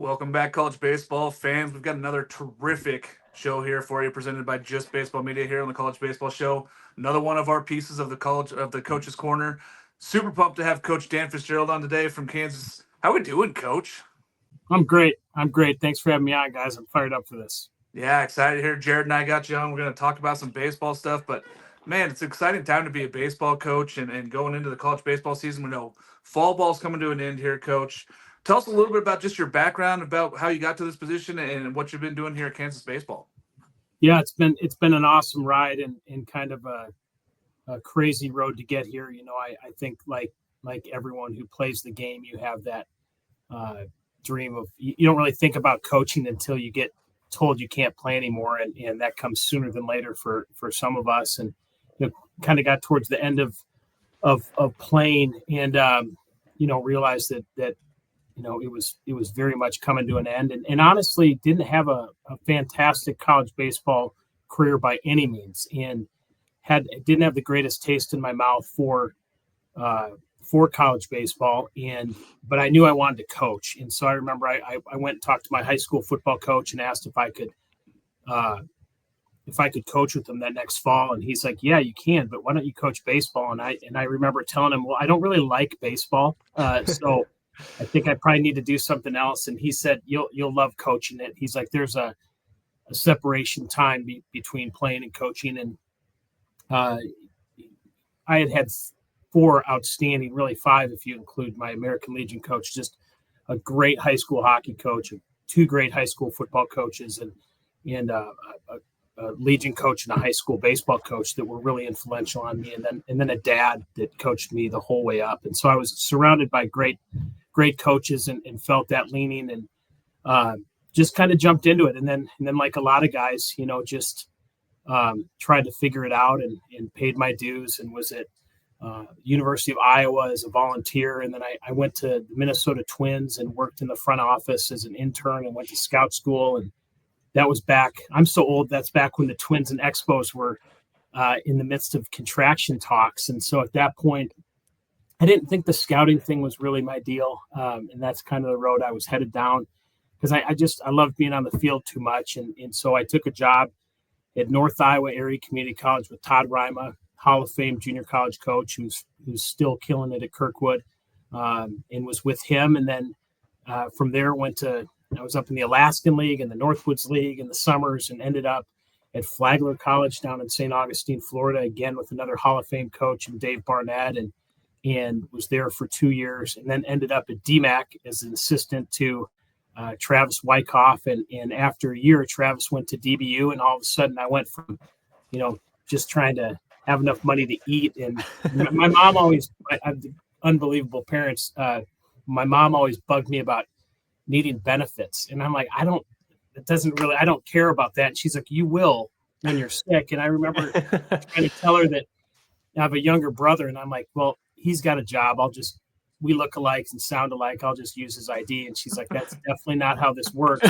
Welcome back, college baseball fans. We've got another terrific show here for you, presented by Just Baseball Media here on the College Baseball Show. Another one of our pieces of the Coach's Corner. Super pumped to have Coach Dan Fitzgerald on today from Kansas. How we doing, Coach? I'm great. Thanks for having me on, guys. I'm fired up for this. Yeah, excited here. Jared and I got you on. We're going to talk about some baseball stuff, but man, it's an exciting time to be a baseball coach and going into the college baseball season. We know fall ball's coming to an end here, Coach. Tell us a little bit about just your background, about how you got to this position and what you've been doing here at Kansas baseball. Yeah, it's been an awesome ride and kind of a crazy road to get here. I think like everyone who plays the game, you have that dream of you don't really think about coaching until you get told you can't play anymore, and that comes sooner than later for some of us. And kind of got towards the end of playing, and realized that it was very much coming to an end, and honestly didn't have a fantastic college baseball career by any means, and didn't have the greatest taste in my mouth for college baseball, but I knew I wanted to coach. And so I remember I went and talked to my high school football coach and asked if I could coach with him that next fall. And he's like, yeah, you can, but why don't you coach baseball? And I remember telling him, well, I don't really like baseball. So I think I probably need to do something else. And he said, you'll love coaching it. He's like, there's a separation time between playing and coaching. And I had 4 outstanding, really 5 if you include my American Legion coach, just a great high school hockey coach, 2 great high school football coaches, and a Legion coach and a high school baseball coach that were really influential on me, and then a dad that coached me the whole way up. And so I was surrounded by great coaches and felt that leaning, and just kind of jumped into it. And then like a lot of guys, just tried to figure it out and paid my dues, and was at University of Iowa as a volunteer. And then I went to the Minnesota Twins and worked in the front office as an intern and went to scout school. And that was back, I'm so old, that's back when the Twins and Expos were in the midst of contraction talks. And so at that point, I didn't think the scouting thing was really my deal. And that's kind of the road I was headed down, because I loved being on the field too much. And so I took a job at North Iowa Area Community College with Todd Rima, Hall of Fame junior college coach who's still killing it at Kirkwood, and was with him. And then from there I was up in the Alaskan League and the Northwoods League in the summers, and ended up at Flagler College down in St. Augustine, Florida, again with another Hall of Fame coach and Dave Barnett, and was there for 2 years, and then ended up at DMAC as an assistant to Travis Wyckoff. And after a year, Travis went to DBU, and all of a sudden I went from, just trying to have enough money to eat. And my mom always, I have unbelievable parents. My mom always bugged me about needing benefits. And I'm like, I don't care about that. And she's like, you will when you're sick. And I remember trying to tell her that I have a younger brother, and I'm like, well, he's got a job. We look alike and sound alike. I'll just use his ID. And she's like, that's definitely not how this works.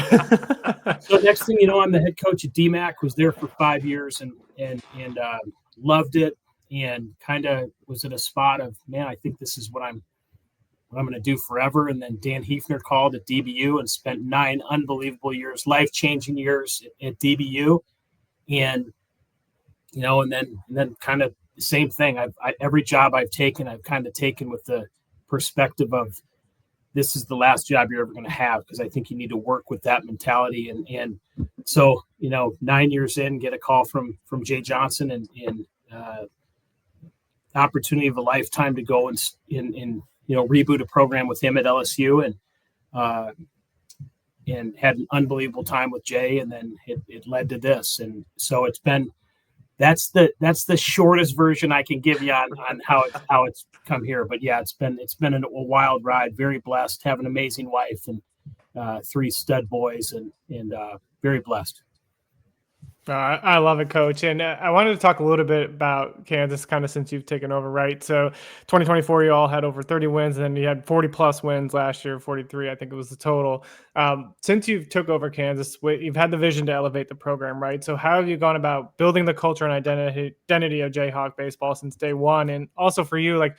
So next thing you know, I'm the head coach at DMAC, was there for 5 years and loved it, and kind of was at a spot of, man, I think this is what I'm going to do forever. And then Dan Heefner called at DBU and spent 9 unbelievable years, life-changing years at DBU. And, and then kind of the same thing. Every job I've taken, I've kind of taken with the perspective of, this is the last job you're ever going to have, because I think you need to work with that mentality. And so, 9 years in, get a call from Jay Johnson, and opportunity of a lifetime to go and reboot a program with him at LSU, and had an unbelievable time with Jay. And then it led to this. And so that's the shortest version I can give you on how it's come here. But yeah, it's been a wild ride. Very blessed, have an amazing wife and 3 stud boys, and very blessed. I love it, Coach. And I wanted to talk a little bit about Kansas, kind of since you've taken over, right? So 2024, you all had over 30 wins, and then you had 40 plus wins last year, 43, I think it was the total. Since you've took over Kansas, you've had the vision to elevate the program, right? So how have you gone about building the culture and identity of Jayhawk baseball since day one? And also for you, like,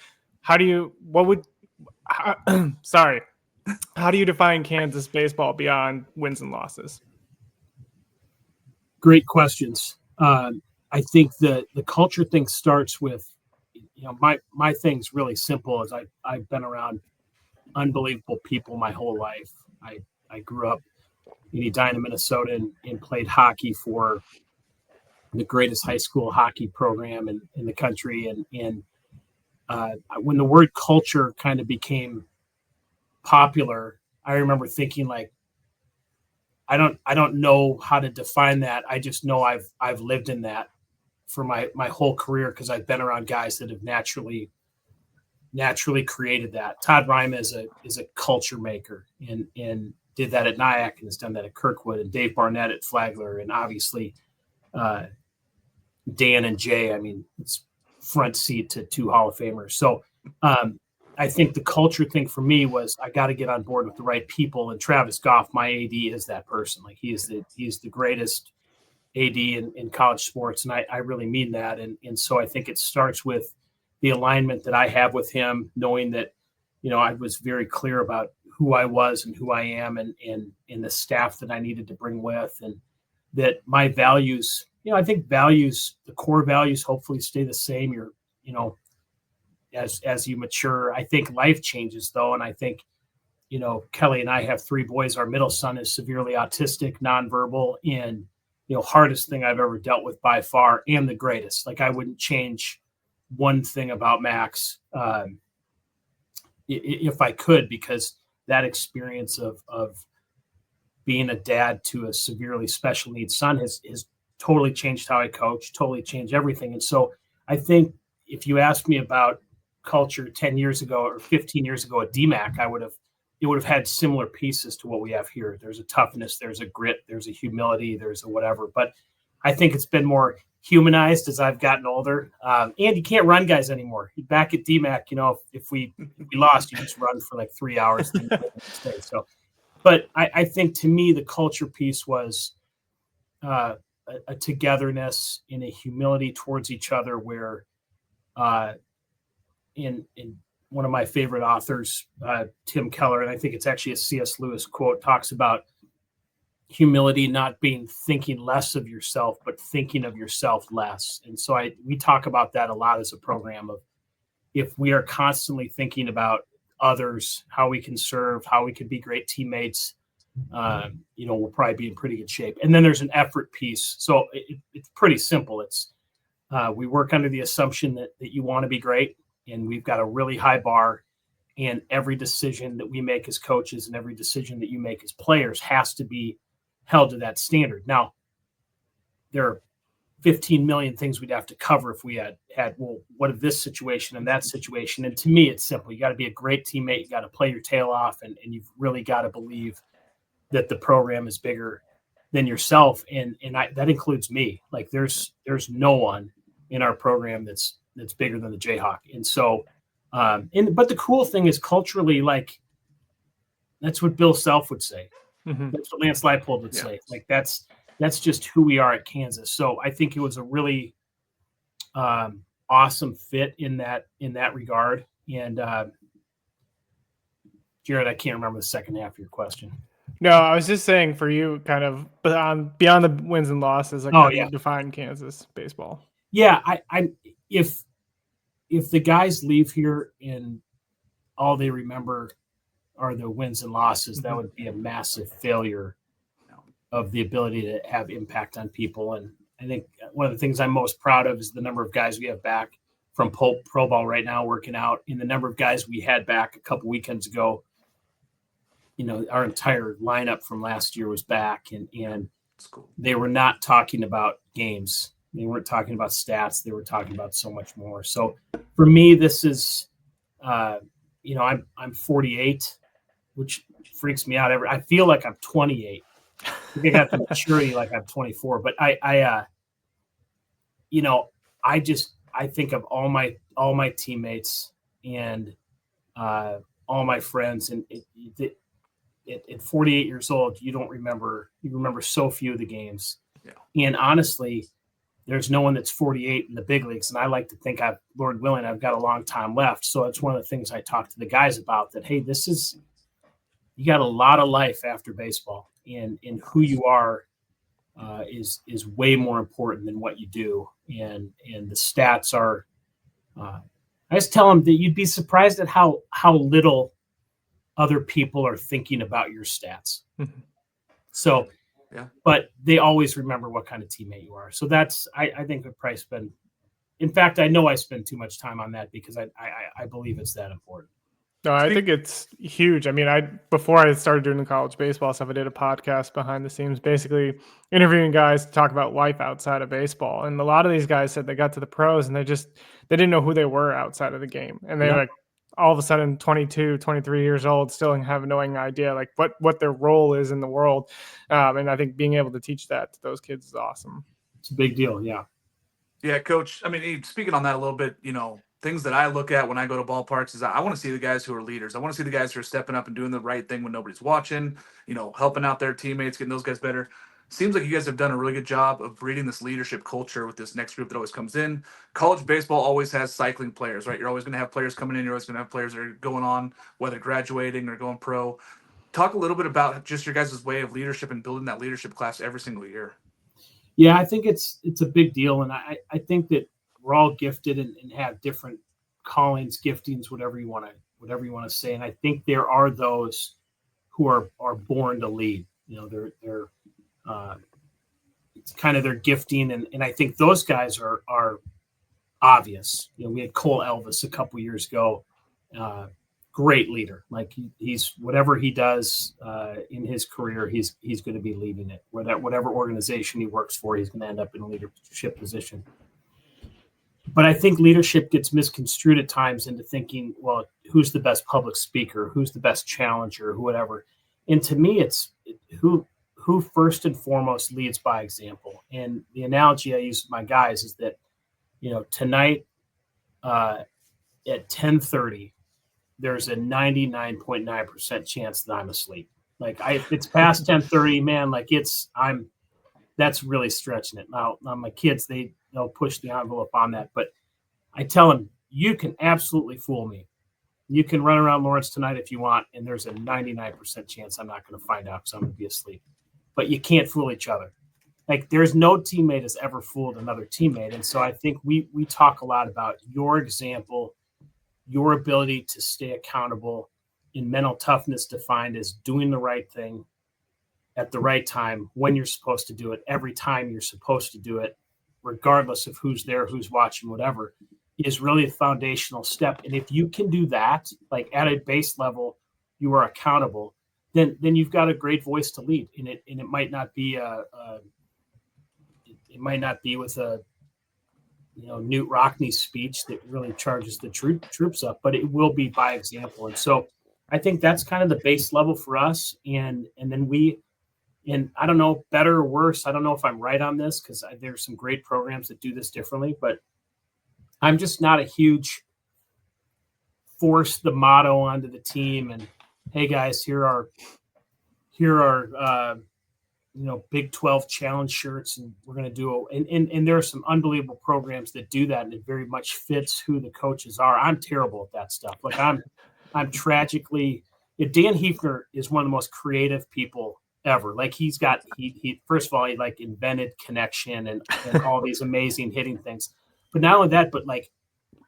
sorry, How do you define Kansas baseball beyond wins and losses? Great questions. I think the culture thing starts with, my thing's really simple. Is I've been around unbelievable people my whole life. I grew up in Edina, Minnesota, and played hockey for the greatest high school hockey program in the country. And when the word culture kind of became popular, I remember thinking like, I don't know how to define that. I just know I've lived in that for my whole career, because I've been around guys that have naturally created that. Todd Rima is a culture maker, and did that at Nyack and has done that at Kirkwood, and Dave Barnett at Flagler, and obviously Dan and Jay. I mean, it's front seat to 2 Hall of Famers. So I think the culture thing for me was I got to get on board with the right people, and Travis Goff, my AD, is that person. Like he is the greatest AD in college sports, and I really mean that. And so I think it starts with the alignment that I have with him, knowing that, I was very clear about who I was and who I am, and the staff that I needed to bring with, and that my values, I think the core values hopefully stay the same. As you mature. I think life changes though. And I think, Kelly and I have 3 boys. Our middle son is severely autistic, nonverbal, and, hardest thing I've ever dealt with by far, and the greatest. Like I wouldn't change one thing about Max if I could, because that experience of being a dad to a severely special needs son has totally changed how I coach, totally changed everything. And so I think if you asked me about culture 10 years ago or 15 years ago at DMAC, it would have had similar pieces to what we have here. There's a toughness, there's a grit, there's a humility, there's a whatever. But I think it's been more humanized as I've gotten older. And you can't run guys anymore. Back at DMAC, if we lost, you just run for like 3 hours. So, but I think to me, the culture piece was a togetherness and a humility towards each other, where in one of my favorite authors, Tim Keller, and I think it's actually a C.S. Lewis quote, talks about humility not being thinking less of yourself, but thinking of yourself less. And so we talk about that a lot as a program of, if we are constantly thinking about others, how we can serve, how we can be great teammates, we'll probably be in pretty good shape. And then there's an effort piece. So it's pretty simple. It's we work under the assumption that you want to be great, and we've got a really high bar, and every decision that we make as coaches and every decision that you make as players has to be held to that standard. Now, there are 15 million things we'd have to cover if we had, well, what if this situation and that situation? And to me, it's simple. You got to be a great teammate. You got to play your tail off, and you've really got to believe that the program is bigger than yourself. And that includes me. Like there's no one in our program that's bigger than the Jayhawk. And so, but the cool thing is culturally, like that's what Bill Self would say. Mm-hmm. That's what Lance Leipold would say. Like that's just who we are at Kansas. So I think it was a really awesome fit in that regard. And Jared, I can't remember the second half of your question. No, I was just saying for you, kind of beyond the wins and losses, like how you define Kansas baseball. Yeah, I if the guys leave here and all they remember are the wins and losses, that would be a massive failure of the ability to have impact on people. And I think one of the things I'm most proud of is the number of guys we have back from pro ball right now working out, and the number of guys we had back a couple weekends ago. Our entire lineup from last year was back, and cool. They were not talking about games. They weren't talking about stats. They were talking about so much more. So for me, this is, I'm 48, which freaks me out. I feel like I'm 28. I think I got the maturity like I'm 24. But I think of all my teammates and all my friends, and at 48 years old, you remember so few of the games. Yeah. And honestly, there's no one that's 48 in the big leagues. And I like to think Lord willing, I've got a long time left. So it's one of the things I talk to the guys about, that, hey, this is you got a lot of life after baseball, and who you are is way more important than what you do. And the stats are. I just tell them that you'd be surprised at how little other people are thinking about your stats. So, yeah. But they always remember what kind of teammate you are. So that's I think I've probably spend. In fact, I know I spend too much time on that because I believe it's that important. No, I think it's huge. I mean, before I started doing the college baseball stuff, I did a podcast behind the scenes, basically interviewing guys to talk about life outside of baseball. And a lot of these guys said they got to the pros and they didn't know who they were outside of the game. And they like all of a sudden 22, 23 years old, still have no idea like what their role is in the world. And I think being able to teach that to those kids is awesome. It's a big deal. Yeah. Yeah, Coach. I mean, speaking on that a little bit, things that I look at when I go to ballparks is I want to see the guys who are leaders. I want to see the guys who are stepping up and doing the right thing when nobody's watching, helping out their teammates, getting those guys better. Seems like you guys have done a really good job of breeding this leadership culture with this next group that always comes in. College baseball always has cycling players, right? You're always going to have players coming in. You're always going to have players that are going on, whether graduating or going pro. Talk a little bit about just your guys' way of leadership and building that leadership class every single year. Yeah, I think it's a big deal. And I think that we're all gifted and have different callings, giftings, whatever you want to say. And I think there are those who are born to lead. They're it's kind of their gifting, and I think those guys are obvious. We had Cole Elvis a couple years ago, great leader. Like he's whatever he does in his career, he's going to be leading it. Whatever organization he works for, he's going to end up in a leadership position. But I think leadership gets misconstrued at times into thinking, well, who's the best public speaker? Who's the best challenger? Whatever. And to me, it's who first and foremost leads by example. And the analogy I use with my guys is that, tonight at 10:30, there's a 99.9% chance that I'm asleep. Like if it's past 10:30, man, like that's really stretching it. Now my kids, they'll push the envelope on that. But I tell them, you can absolutely fool me. You can run around Lawrence tonight if you want, and there's a 99% chance I'm not going to find out because I'm going to be asleep. But you can't fool each other. Like there's no teammate has ever fooled another teammate. And so I think we talk a lot about your example, your ability to stay accountable, in mental toughness defined as doing the right thing at the right time, when you're supposed to do it, every time you're supposed to do it, regardless of who's there, who's watching, whatever, is really a foundational step. And if you can do that, like at a base level, you are accountable, then you've got a great voice to lead. And it might not be with a Newt Rockney speech that really charges the troops up, but it will be by example. And so I think that's kind of the base level for us. And then and I don't know, better or worse, I don't know if I'm right on this because there's some great programs that do this differently, but I'm just not a huge force the motto onto the team and, hey guys, here are Big 12 challenge shirts, and we're going to do and there are some unbelievable programs that do that, and it very much fits who the coaches are. I'm terrible at that stuff. Like I'm tragically, Dan Heefner is one of the most creative people ever. Like he first of all, he like invented connection and all these amazing hitting things, but not only that, but like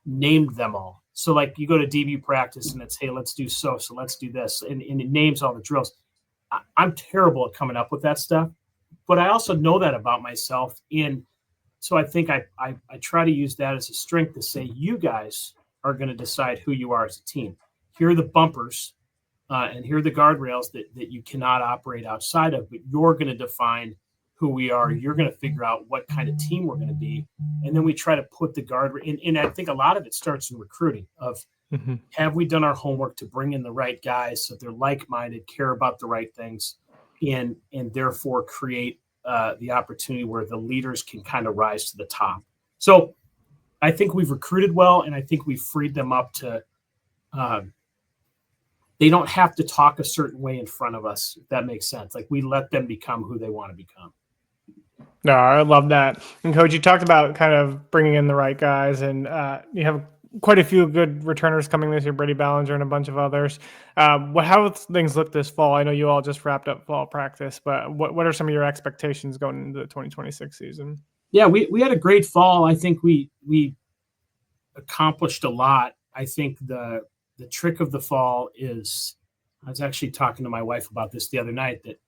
named them all. So like you go to DB practice and it's, hey, let's do so let's do this, and it names all the drills. I'm terrible at coming up with that stuff, but I also know that about myself. And so I think I try to use that as a strength to say, you guys are going to decide who you are as a team. Here are the bumpers and here are the guardrails that you cannot operate outside of, but you're going to define who we are. You're going to figure out what kind of team we're going to be. And then we try to put the guardrail. And I think a lot of it starts in recruiting of, have we done our homework to bring in the right guys so they're like-minded, care about the right things, and therefore create the opportunity where the leaders can kind of rise to the top. So I think we've recruited well, and I think we've freed them up to they don't have to talk a certain way in front of us, if that makes sense. Like we let them become who they want to become. No, I love that. And Coach, you talked about kind of bringing in the right guys, and you have quite a few good returners coming this year, Brady Ballinger and a bunch of others. How have things look this fall? I know you all just wrapped up fall practice, but what are some of your expectations going into the 2026 season? Yeah, we had a great fall. I think we accomplished a lot. I think the trick of the fall is, I was actually talking to my wife about this the other night, that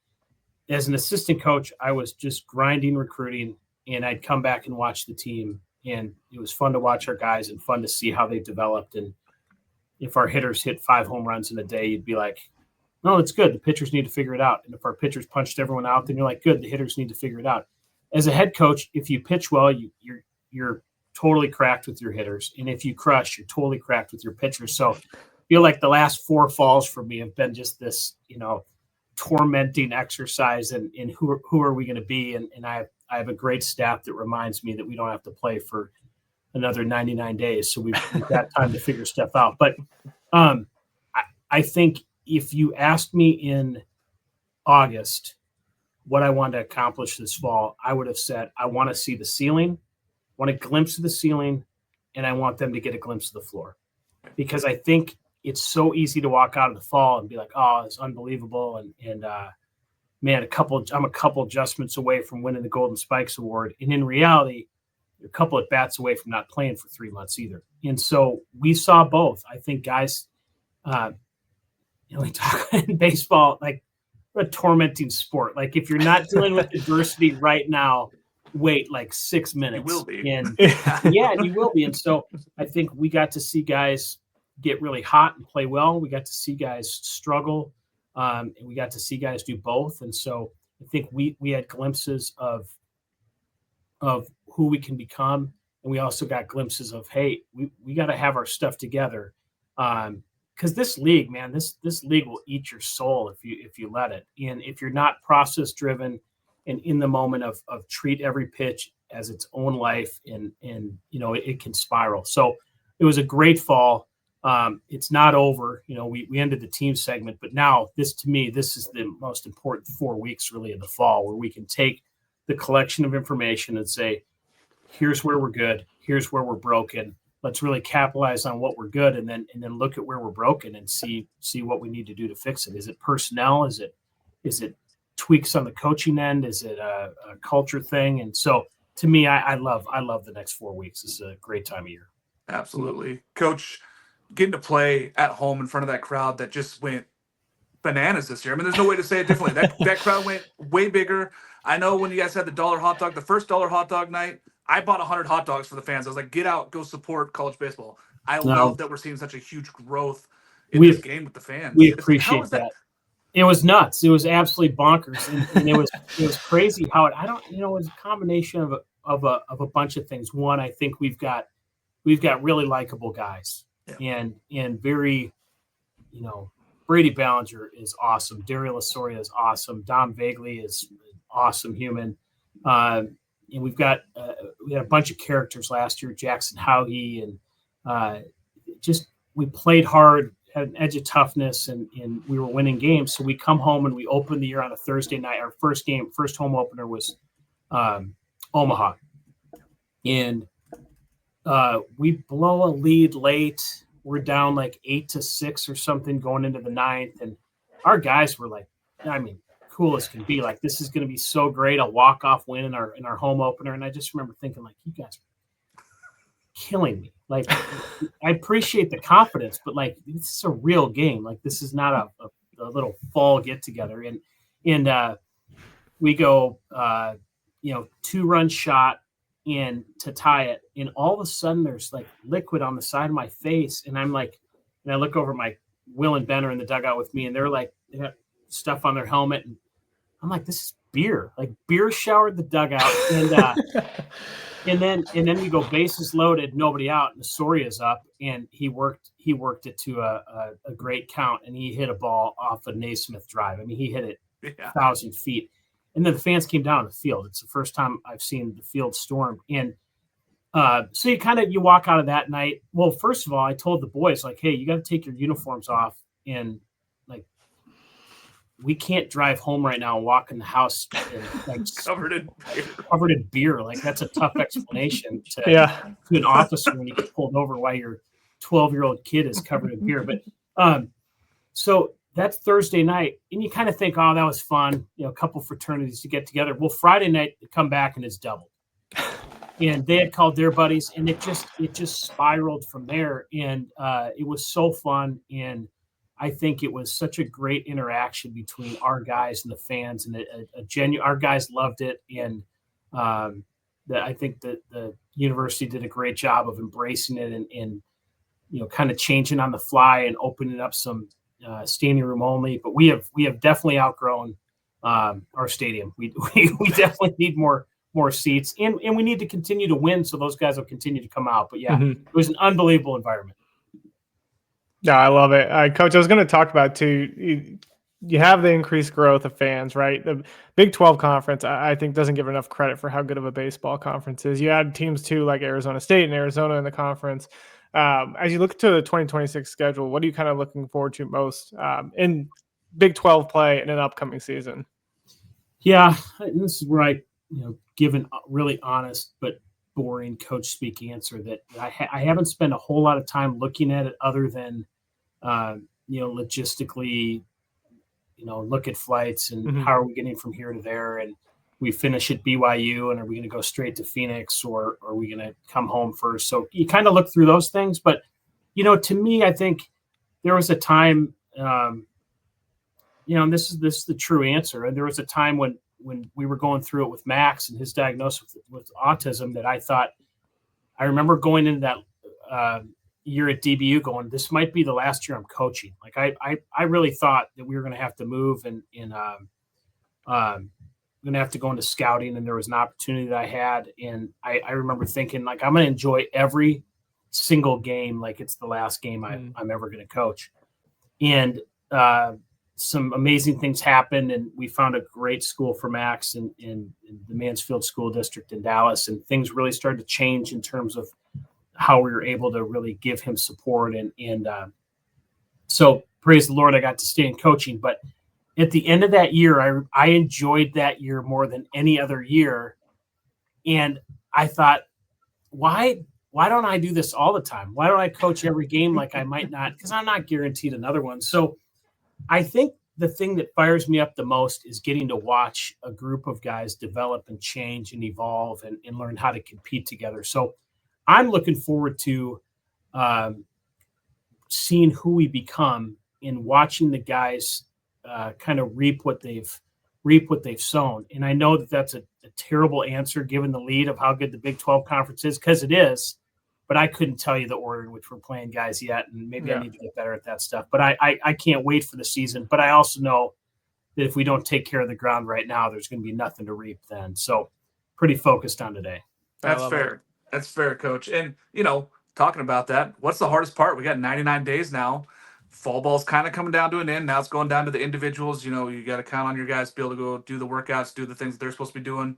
as an assistant coach, I was just grinding recruiting, and I'd come back and watch the team, and it was fun to watch our guys and fun to see how they developed. And if our hitters hit 5 home runs in a day, you'd be like, no, it's good. The pitchers need to figure it out. And if our pitchers punched everyone out, then you're like, good, the hitters need to figure it out. As a head coach, if you pitch well, you're totally cracked with your hitters. And if you crush, you're totally cracked with your pitchers. So I feel like the last 4 falls for me have been just this, tormenting exercise in who are we going to be. And I have a great staff that reminds me that we don't have to play for another 99 days. So we've got time to figure stuff out. But I think if you asked me in August what I wanted to accomplish this fall, I would have said, I want to see the ceiling, want a glimpse of the ceiling, and I want them to get a glimpse of the floor. Because I think it's so easy to walk out of the fall and be like, oh, it's unbelievable. And man, I'm a couple adjustments away from winning the Golden Spikes Award. And in reality, you're a couple at bats away from not playing for 3 months either. And so we saw both. I think guys, we talk in baseball, like a tormenting sport. Like if you're not dealing with adversity right now, wait like 6 minutes. You will be. And yeah, you will be. And so I think we got to see guys get really hot and play well. We got to see guys struggle. And we got to see guys do both. And so I think we had glimpses of who we can become. And we also got glimpses of, hey, we got to have our stuff together. Because this league, man, this league will eat your soul if you let it. And if you're not process driven and in the moment of treat every pitch as its own life, and it can spiral. So it was a great fall. It's not over. We ended the team segment, but now to me, this is the most important 4 weeks really of the fall, where we can take the collection of information and say, here's where we're good, here's where we're broken. Let's really capitalize on what we're good, and then look at where we're broken and see what we need to do to fix it. Is it personnel? Is it tweaks on the coaching end? Is it a culture thing? And so to me, I love the next 4 weeks. It's a great time of year. Absolutely. Coach, getting to play at home in front of that crowd that just went bananas this year. I mean, there's no way to say it differently. That crowd went way bigger. I know when you guys had the $1 hot dog, the first $1 hot dog night, I bought 100 hot dogs for the fans. I was like, get out, go support college baseball. I love that we're seeing such a huge grose in this game with the fans. We appreciate that. It was nuts. It was absolutely bonkers. And it was crazy how it was a combination of a bunch of things. One, I think we've got really likable guys. Yeah. And very, Brady Ballinger is awesome. Dario Lasoria is awesome. Dom Vagley is an awesome human. And we had a bunch of characters last year, Jackson Howey, and we played hard, had an edge of toughness, and we were winning games. So we come home and we open the year on a Thursday night. Our first home opener was Omaha. And we blow a lead late. We're down like 8-6 or something going into the 9th. And our guys were like, cool as can be. Like, this is going to be so great. A walk-off win in our home opener. And I just remember thinking, like, you guys are killing me. Like, I appreciate the confidence, but like, this is a real game. Like, this is not a little fall get together. And we go, 2-run shot and to tie it. And all of a sudden there's like liquid on the side of my face. And I'm like, and I look over my Will and Ben are in the dugout with me, and they're like, they got stuff on their helmet. And I'm like, this is beer. Like, beer showered the dugout. And then we go bases loaded, nobody out, and Soria's up, and he worked it to a great count, and he hit a ball off a Naismith drive. I mean, he hit it 1,000 feet. And then the fans came down the field. It's the first time I've seen the field stormed. And so you walk out of that night. Well, first of all, I told the boys, like, hey, you got to take your uniforms off, and like, we can't drive home right now and walk in the house and, like, covered in beer. Like, that's a tough explanation to an officer when you get pulled over while you're 12-year-old kid is covered in beer. But so that's Thursday night, and you kind of think, oh, that was fun, a couple fraternities to get together. Well, Friday night they come back and it's doubled, and they had called their buddies, and it just spiraled from there, and it was so fun, and I think it was such a great interaction between our guys and the fans, and our guys loved it, and I think that the university did a great job of embracing it and kind of changing on the fly and opening up some standing room only. But we have definitely outgrown our stadium. We definitely need more seats, and we need to continue to win so those guys will continue to come out. But yeah, It was an unbelievable environment. Yeah, I love it. Coach, I was going to talk about too. You have the increased growth of fans, right? The Big 12 conference, I think, doesn't give enough credit for how good of a baseball conference is. You add teams too, like Arizona State and Arizona in the conference. As you look to the 2026 schedule, what are you kind of looking forward to most in Big 12 play in an upcoming season? Yeah, this is where I, give a really honest but boring coach speak answer that I haven't spent a whole lot of time looking at it other than, logistically, look at flights and how are we getting from here to there, and we finish at BYU, and are we going to go straight to Phoenix, or are we going to come home first? So you kind of look through those things, but to me, I think there was a time, and this is the true answer. And there was a time when we were going through it with Max and his diagnosis with autism that I remember going into that year at DBU going, this might be the last year I'm coaching. Like I really thought that we were going to have to move and going to have to go into scouting, and there was an opportunity that I had. And I remember thinking, like, I'm going to enjoy every single game like it's the last game I'm ever going to coach. And some amazing things happened, and we found a great school for Max in the Mansfield School District in Dallas, and things really started to change in terms of how we were able to really give him support. And so praise the Lord, I got to stay in coaching. But at the end of that year, I enjoyed that year more than any other year. And I thought, why don't I do this all the time? Why don't I coach every game like I might not? Because I'm not guaranteed another one. So I think the thing that fires me up the most is getting to watch a group of guys develop and change and evolve and learn how to compete together. So I'm looking forward to seeing who we become and watching the guys kind of reap what they've sown. And I know that that's a terrible answer given the lead of how good the Big 12 conference is, because it is. But I couldn't tell you the order in which we're playing guys yet, and maybe I need to get better at that stuff. But I can't wait for the season. But I also know that if we don't take care of the ground right now, there's going to be nothing to reap then. So pretty focused on today. That's fair. That's fair, Coach. And, talking about that, what's the hardest part? We got 99 days now. Fall ball's kind of coming down to an end. Now it's going down to the individuals. You got to count on your guys to be able to go do the workouts, do the things that they're supposed to be doing,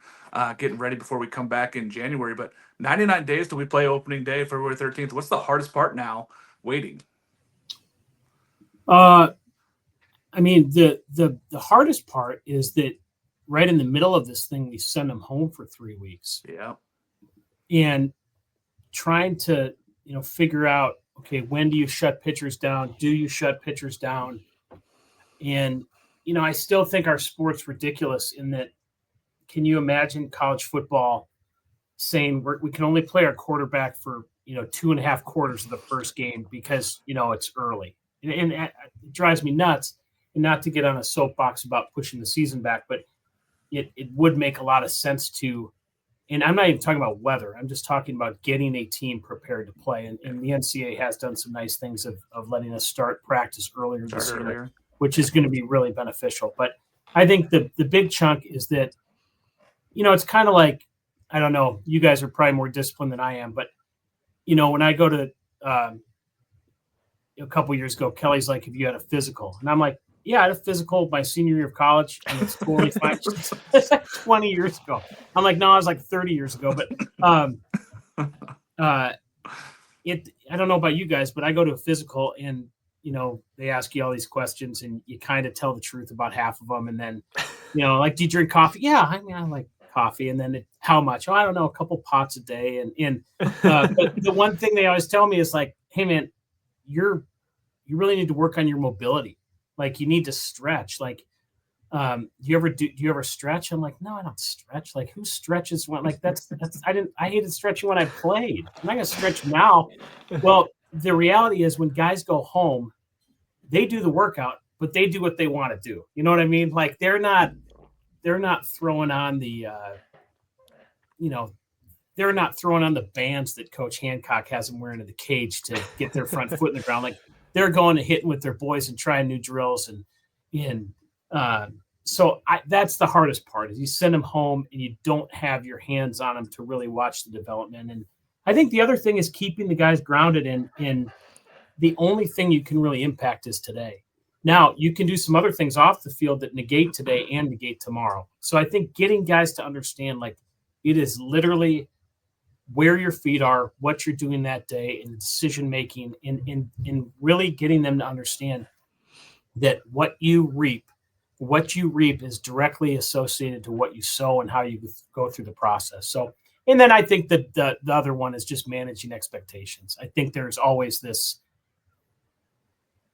getting ready before we come back in January. But 99 days till we play opening day, February 13th. What's the hardest part now? Waiting. The hardest part is that right in the middle of this thing, we send them home for 3 weeks. Yeah. And trying to, figure out, okay, when do you shut pitchers down? Do you shut pitchers down? And, I still think our sport's ridiculous in that, can you imagine college football saying we can only play our quarterback for, 2.5 quarters of the first game because, it's early. And it drives me nuts. And not to get on a soapbox about pushing the season back, but it would make a lot of sense to, and I'm not even talking about weather. I'm just talking about getting a team prepared to play. And the NCAA has done some nice things of letting us start practice earlier this year, which is going to be really beneficial. But I think the big chunk is that, it's kind of like, I don't know, you guys are probably more disciplined than I am, but, when I go to a couple years ago, Kelly's like, have you had a physical? And I'm like, yeah, I had a physical my senior year of college, and it's totally fine. It's like 20 years ago. I'm like, no, I was like 30 years ago. But I don't know about you guys, but I go to a physical, and they ask you all these questions, and you kind of tell the truth about half of them, and then like, do you drink coffee? Yeah, I like coffee. And then how much? Oh, I don't know, a couple pots a day. And but the one thing they always tell me is like, hey man, you really need to work on your mobility. Like you need to stretch. Like, do you ever stretch? I'm like, no, I don't stretch. Like who stretches when, like that's, I hated stretching when I played. I'm not going to stretch now. Well, the reality is when guys go home, they do the workout, but they do what they want to do. You know what I mean? Like they're not throwing on the, they're not throwing on the bands that Coach Hancock has them wearing in the cage to get their front foot in the ground. Like they're going to hitting with their boys and trying new drills. So that's the hardest part is you send them home and you don't have your hands on them to really watch the development. And I think the other thing is keeping the guys grounded in the only thing you can really impact is today. Now you can do some other things off the field that negate today and negate tomorrow. So I think getting guys to understand, like, it is literally where your feet are, what you're doing that day, and decision-making in really getting them to understand that what you reap is directly associated to what you sow and how you go through the process. So, and then I think that the other one is just managing expectations. I think there's always this,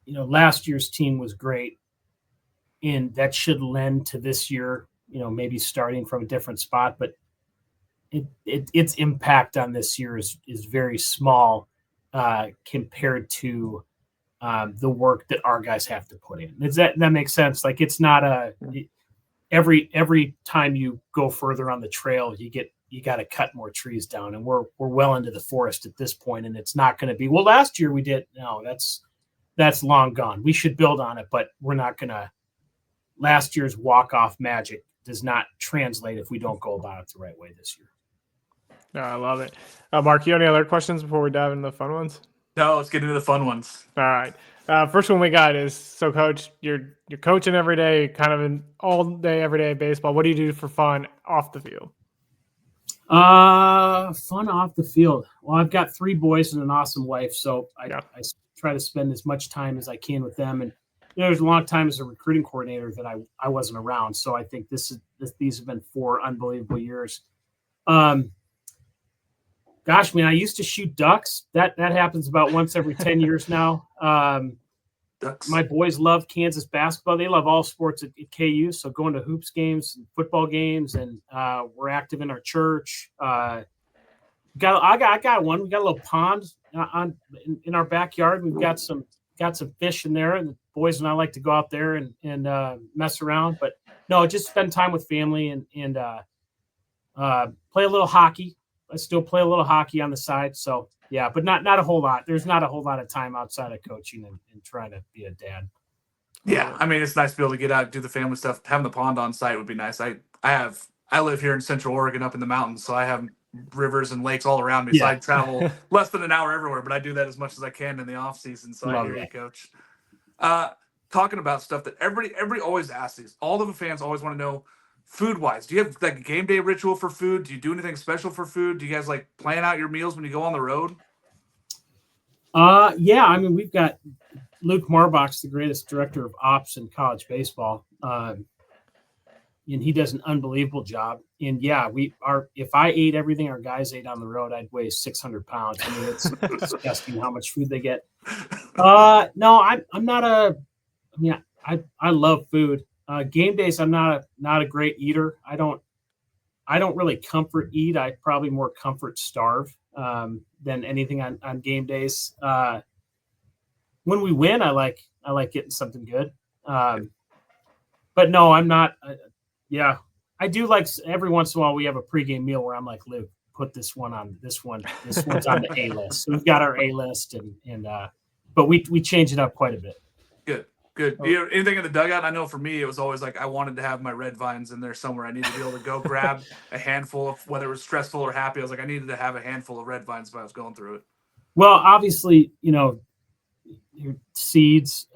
last year's team was great, and that should lend to this year, maybe starting from a different spot, but its impact on this year is very small compared to the work that our guys have to put in. That makes sense? Like it's not every time you go further on the trail, you got to cut more trees down, and we're well into the forest at this point, and it's not going to be, well, last year we did. No, that's long gone. We should build on it, but we're not going to. Last year's walk-off magic does not translate if we don't go about it the right way this year. No, I love it. Mark, you have any other questions before we dive into the fun ones? No, let's get into the fun ones. All right. First one we got is, so Coach, you're coaching every day, kind of an all day, every day baseball. What do you do for fun off the field? Fun off the field. Well, I've got 3 boys and an awesome wife, so I try to spend as much time as I can with them. And there's a long time as a recruiting coordinator that I wasn't around, so I think these have been 4 unbelievable years. Gosh, man, I used to shoot ducks. That happens about once every 10 years now. Ducks. My boys love Kansas basketball. They love all sports at KU. So going to hoops games and football games, and we're active in our church. I got one. We got a little pond in our backyard. We've got some fish in there, and the boys and I like to go out there and mess around. But no, just spend time with family and play a little hockey. I still play a little hockey on the side. So yeah, but not a whole lot. There's not a whole lot of time outside of coaching and trying to be a dad. Yeah, I mean, it's nice to be able to get out, do the family stuff. Having the pond on site would be nice. I live here in Central Oregon, up in the mountains, so I have rivers and lakes all around me. Yeah. So I travel less than an hour everywhere, but I do that as much as I can in the off season. So I hear you, Coach. Talking about stuff that everybody always asks these. All of the fans always want to know, food wise. Do you have like a game day ritual for food? Do you do anything special for food? Do you guys like plan out your meals when you go on the road? Yeah, I mean, we've got Luke Marbach's the greatest director of ops in college baseball. And he does an unbelievable job. And yeah, if I ate everything our guys ate on the road, I'd weigh 600 pounds. I mean, it's disgusting how much food they get. No, I'm not I love food. Game days, I'm not a great eater. I don't really comfort eat. I probably more comfort starve than anything on game days. When we win, I like getting something good. But no, I'm not. Yeah, I do like every once in a while we have a pregame meal where I'm like, Luke, put this one on this one. This one's on the A list. So we've got our A list, but we change it up quite a bit. Good. Do you have anything in the dugout? I know for me, it was always like I wanted to have my red vines in there somewhere. I needed to be able to go grab a handful of, whether it was stressful or happy. I was like, I needed to have a handful of red vines if I was going through it. Well, obviously, your seeds,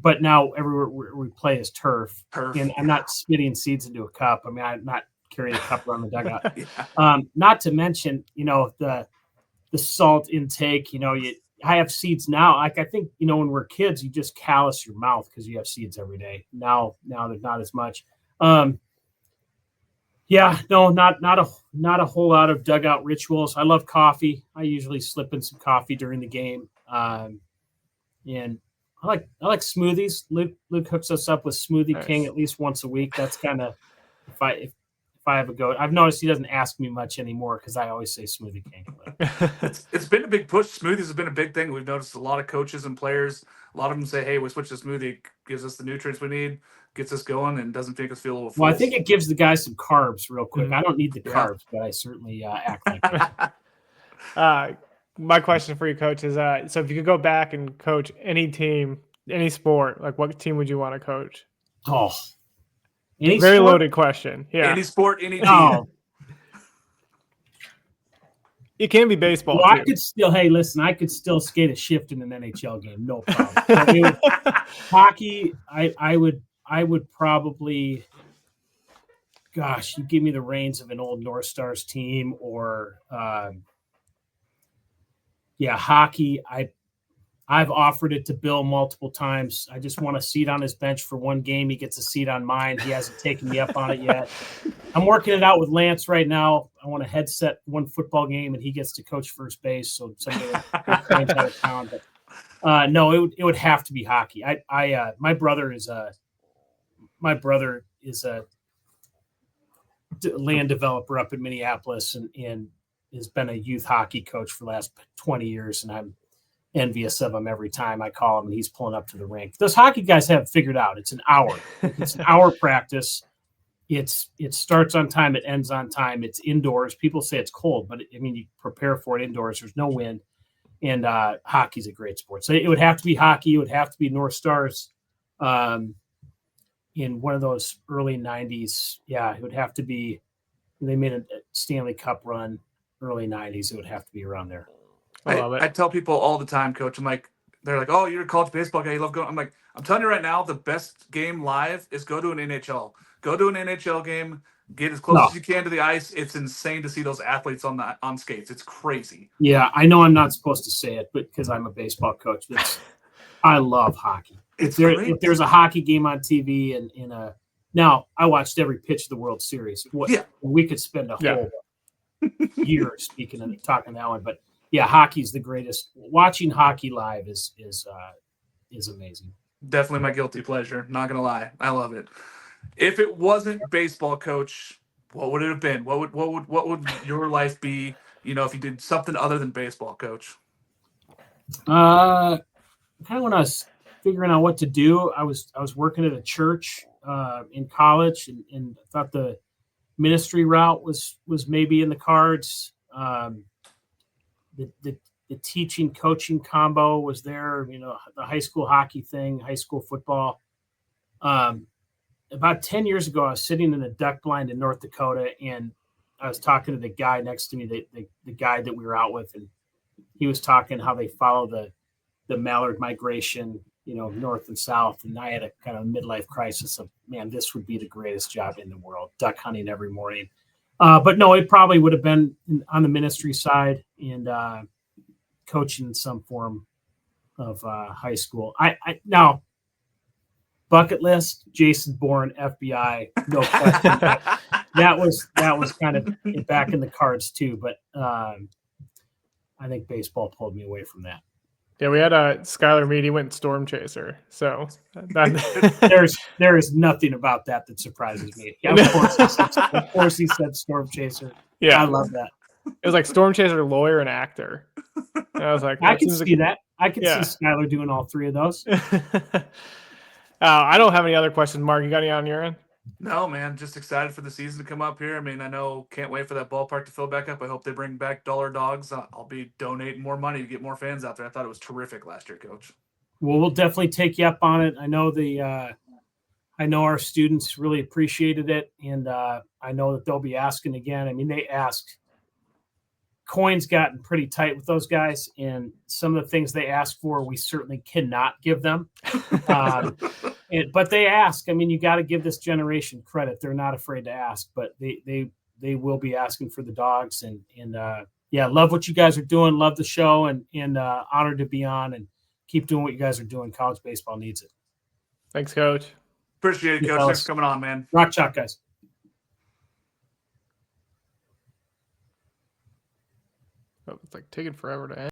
but now everywhere we play is turf. And I'm not spitting seeds into a cup. I mean, I'm not carrying a cup around the dugout. Yeah. Not to mention, the salt intake, I have seeds now. Like I think, when we're kids, you just callous your mouth because you have seeds every day. Now there's not as much. Yeah, no, not a whole lot of dugout rituals. I love coffee. I usually slip in some coffee during the game. and I like smoothies. Luke hooks us up with Smoothie King at least once a week. That's kind of if I have a go. I've noticed he doesn't ask me much anymore because I always say Smoothie King. It's been a big push. Smoothies has been a big thing. We've noticed a lot of coaches and players. A lot of them say, "Hey, we switch to smoothie. It gives us the nutrients we need, gets us going, and doesn't make us feel a little full." Well, I think it gives the guys some carbs real quick. I don't need the carbs, but I certainly act like it. My question for you, Coach, is so if you could go back and coach any team, any sport, like what team would you want to coach? Oh, very loaded question. Yeah, any sport, any team. Oh. It can be baseball. Well, too. I could still. Hey, listen, I could still skate a shift in an NHL game, no problem. Hockey, I would probably. Gosh, you give me the reins of an old North Stars team, or hockey. I've offered it to Bill multiple times. I just want a seat on his bench for one game. He gets a seat on mine. He hasn't taken me up on it yet. I'm working it out with Lance right now. I want a headset one football game, and he gets to coach first base. So somebody out of town. But no, it would have to be hockey. My brother is a land developer up in Minneapolis, and has been a youth hockey coach for the last 20 years, and I'm envious of him every time I call him and he's pulling up to the rink. Those hockey guys have it figured out. It's an hour. It's an hour practice. It starts on time. It ends on time. It's indoors. People say it's cold, but you prepare for it indoors. There's no wind, and hockey's a great sport. So it would have to be hockey. It would have to be North Stars in one of those early 90s. Yeah, it would have to be. They made a Stanley Cup run early 90s. It would have to be around there. I tell people all the time, Coach. They're like, "Oh, you're a college baseball guy. You love going." I'm like, I'm telling you right now, the best game live is go to an NHL. Go to an NHL game. Get as close as you can to the ice. It's insane to see those athletes on skates. It's crazy. Yeah, I know I'm not supposed to say it, but because I'm a baseball coach, I love hockey. If there's a hockey game on TV now I watched every pitch of the World Series. We could spend a whole year talking that one, but. Yeah, hockey's the greatest. Watching hockey live is amazing. Definitely my guilty pleasure. Not gonna lie, I love it. If it wasn't baseball, Coach, what would it have been? What would your life be? If you did something other than baseball, Coach. Kind of when I was figuring out what to do, I was working at a church in college, and I thought the ministry route was maybe in the cards. The teaching coaching combo was there, the high school hockey thing, high school football. About 10 years ago, I was sitting in a duck blind in North Dakota, and I was talking to the guy next to me, the guy that we were out with, and he was talking how they follow the mallard migration, north and south. And I had a kind of midlife crisis of, man, this would be the greatest job in the world, duck hunting every morning. But no, it probably would have been on the ministry side and coaching in some form of high school. I now bucket list: Jason Bourne, FBI, no question. that was kind of back in the cards too. But I think baseball pulled me away from that. Yeah, we had Skylar Mead. He went Storm Chaser. So there is nothing about that surprises me. Yeah, of course he said Storm Chaser. Yeah, I love that. It was like Storm Chaser, lawyer, and actor. And I was like, I can see that. I can see Skylar doing all three of those. I don't have any other questions. Mark, you got any on your end? No, man. Just excited for the season to come up here. Can't wait for that ballpark to fill back up. I hope they bring back dollar dogs. I'll be donating more money to get more fans out there. I thought it was terrific last year, Coach. Well, we'll definitely take you up on it. I know I know our students really appreciated it, and I know that they'll be asking again. They asked. Coin's gotten pretty tight with those guys, and some of the things they ask for, we certainly cannot give them. But they ask. You got to give this generation credit. They're not afraid to ask, but they will be asking for the dogs. And love what you guys are doing. Love the show, and honored to be on, and keep doing what you guys are doing. College baseball needs it. Thanks, Coach. Appreciate it, Coach. Thanks for coming on, man. Rock chalk, guys. Oh, it's like taking forever to end.